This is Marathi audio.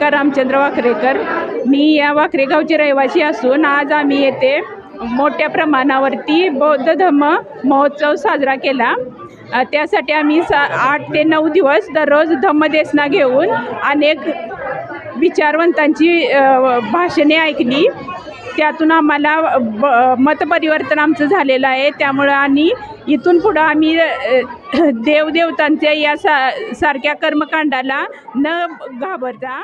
रामचंद्र वाकरेकर, मी या वाकरे गावचे रहिवासी असून आज आम्ही येथे मोठ्या प्रमाणावरती बौद्ध धम्म महोत्सव साजरा केला। त्यासाठी आम्ही 8 ते 9 दिवस दररोज धम्मदेसना घेऊन अनेक विचारवंतांची भाषणे ऐकली। त्यातून आम्हाला मतपरिवर्तन आमचं झालेलं आहे। त्यामुळं आणि इथून पुढं आम्ही देवदेवतांच्या या सारख्या कर्मकांडाला न घाबरता